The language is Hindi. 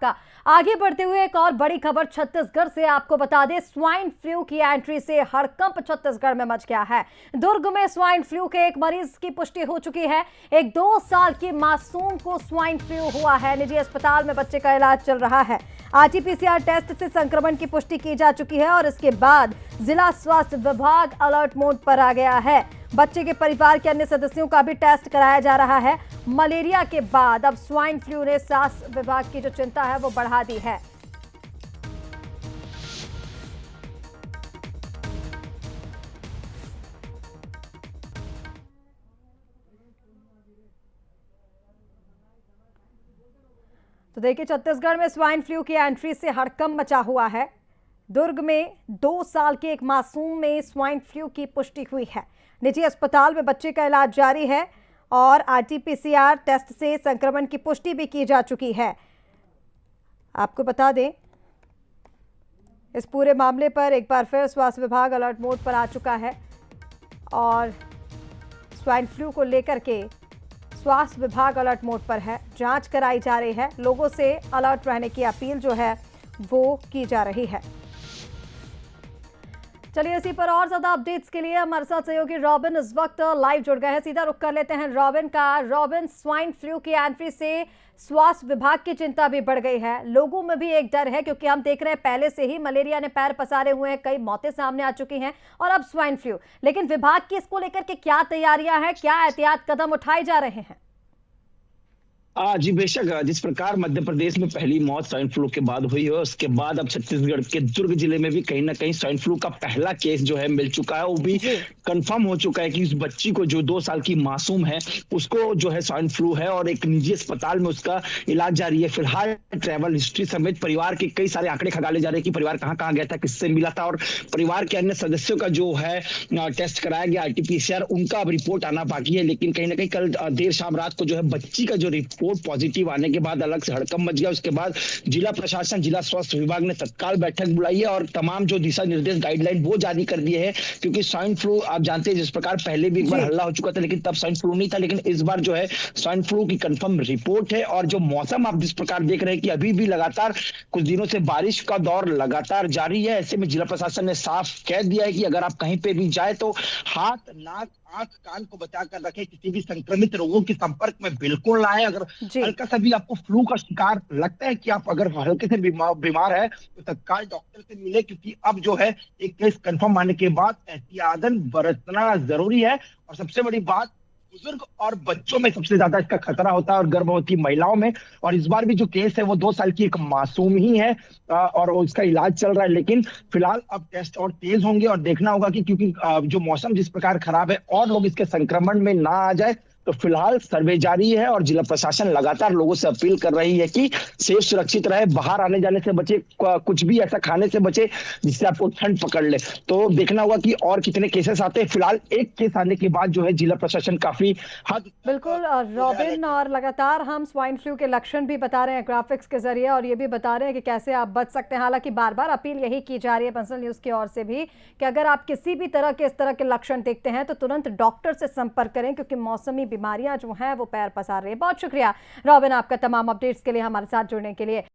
का आगे बढ़ते हुए एक और बड़ी खबर छत्तीसगढ़ से आपको बता दें, स्वाइन फ्लू की एंट्री से हड़कंप छत्तीसगढ़ में मच गया है। दुर्ग में स्वाइन फ्लू के एक मरीज की पुष्टि हो चुकी है। एक 2 साल की मासूम को स्वाइन फ्लू हुआ है। निजी अस्पताल में बच्चे का इलाज चल रहा है। आरटी-पीसीआर टेस्ट से संक्रमण की पुष्टि की जा चुकी है और इसके बाद जिला स्वास्थ्य विभाग अलर्ट मोड पर आ गया है। बच्चे के परिवार के अन्य सदस्यों का भी टेस्ट कराया जा रहा है। मलेरिया के बाद अब स्वाइन फ्लू ने स्वास्थ्य विभाग की जो चिंता है वो बढ़ा दी है। तो देखिए, छत्तीसगढ़ में स्वाइन फ्लू की एंट्री से हड़कंप मचा हुआ है। दुर्ग में 2 साल के एक मासूम में स्वाइन फ्लू की पुष्टि हुई है। निजी अस्पताल में बच्चे का इलाज जारी है और आरटी-पीसीआर टेस्ट से संक्रमण की पुष्टि भी की जा चुकी है। आपको बता दें, इस पूरे मामले पर एक बार फिर स्वास्थ्य विभाग अलर्ट मोड पर आ चुका है और स्वाइन फ्लू को लेकर के स्वास्थ्य विभाग अलर्ट मोड पर है। जांच कराई जा रही है। लोगों से अलर्ट रहने की अपील जो है वो की जा रही है। चलिए, इसी पर और ज्यादा अपडेट्स के लिए हमारे साथ सहयोगी रॉबिन इस वक्त लाइव जुड़ गए हैं। सीधा रुख कर लेते हैं रॉबिन का। रॉबिन, स्वाइन फ्लू की एंट्री से स्वास्थ्य विभाग की चिंता भी बढ़ गई है। लोगों में भी एक डर है क्योंकि हम देख रहे हैं पहले से ही मलेरिया ने पैर पसारे हुए हैं, कई मौतें सामने आ चुकी हैं और अब स्वाइन फ्लू। लेकिन विभाग की इसको लेकर के क्या तैयारियां हैं, क्या एहतियात कदम उठाए जा रहे हैं? जी बेशक, जिस प्रकार मध्य प्रदेश में पहली मौत स्वाइन फ्लू के बाद हुई है, उसके बाद अब छत्तीसगढ़ के दुर्ग जिले में भी कहीं ना कहीं स्वाइन फ्लू का पहला केस जो है मिल चुका है। वो भी कंफर्म हो चुका है कि उस बच्ची को जो 2 साल की मासूम है उसको जो है स्वाइन फ्लू है और एक निजी अस्पताल में उसका इलाज जारी है। फिलहाल ट्रैवल हिस्ट्री समेत परिवार के कई सारे आंकड़े खंगाले जा रहे हैं कि परिवार कहाँ कहाँ गया था, किससे मिला था, और परिवार के अन्य सदस्यों का जो है टेस्ट कराया गया आरटी-पीसीआर, उनका अब रिपोर्ट आना बाकी है। लेकिन कहीं ना कहीं कल देर शाम रात को जो है बच्ची का जो रिपोर्ट पॉजिटिव आने के बाद अलग से हड़कंप मच गया। उसके बाद जिला प्रशासन, जिला स्वास्थ्य विभाग ने तत्काल बैठक बुलाई है और तमाम जो दिशा निर्देश गाइडलाइन वो जारी कर दिए हैं। क्योंकि स्वाइन फ्लू आप जानते हैं, जिस प्रकार पहले भी एक बार हल्ला हो चुका था लेकिन तब स्वाइन फ्लू नहीं था, लेकिन इस बार जो है स्वाइन फ्लू की कंफर्म रिपोर्ट है। और जो मौसम आप जिस प्रकार देख रहे हैं कि अभी भी लगातार कुछ दिनों से बारिश का दौर लगातार जारी है, ऐसे में जिला प्रशासन ने साफ कह दिया है कि अगर आप कहीं पे भी जाए तो हाथ, नाक, आंख, कान को बचाकर रखें। किसी भी संक्रमित रोगों के संपर्क में बिल्कुल ना आए। अगर हल्का सा भी आपको फ्लू का शिकार लगता है कि आप अगर हल्के से बीमार है तो तत्काल डॉक्टर से मिले, क्योंकि अब जो है एक केस कंफर्म आने के बाद एहतियातन बरतना जरूरी है। और सबसे बड़ी बात, बुजुर्ग और बच्चों में सबसे ज्यादा इसका खतरा होता है और गर्भवती महिलाओं में। और इस बार भी जो केस है वो 2 साल की एक मासूम ही है और उसका इलाज चल रहा है। लेकिन फिलहाल अब टेस्ट और तेज होंगे और देखना होगा कि क्योंकि जो मौसम जिस प्रकार खराब है और लोग इसके संक्रमण में ना आ जाए, तो फिलहाल सर्वे जारी है और जिला प्रशासन लगातार लोगों से अपील कर रही है कि सेफ सुरक्षित रहे, बाहर आने जाने से बचे, कुछ भी ऐसा खाने से बचे जिससे आपको ठंड पकड़ ले। तो देखना होगा कि और कितने केसेस आते हैं। फिलहाल एक केस आने के बाद जो है जिला प्रशासन काफी हद बिल्कुल रॉबिन, और लगातार हम स्वाइन फ्लू के लक्षण भी बता रहे हैं ग्राफिक्स के जरिए और ये भी बता रहे हैं कि कैसे आप बच सकते हैं। हालांकि बार बार अपील यही की जा रही है पंसल न्यूज की ओर से भी कि अगर आप किसी भी तरह के इस तरह के लक्षण देखते हैं तो तुरंत डॉक्टर से संपर्क करें, क्योंकि मौसमी बीमारियां जो हैं वो पैर पसार रही है। बहुत शुक्रिया रॉबिन आपका तमाम अपडेट्स के लिए, हमारे साथ जुड़ने के लिए।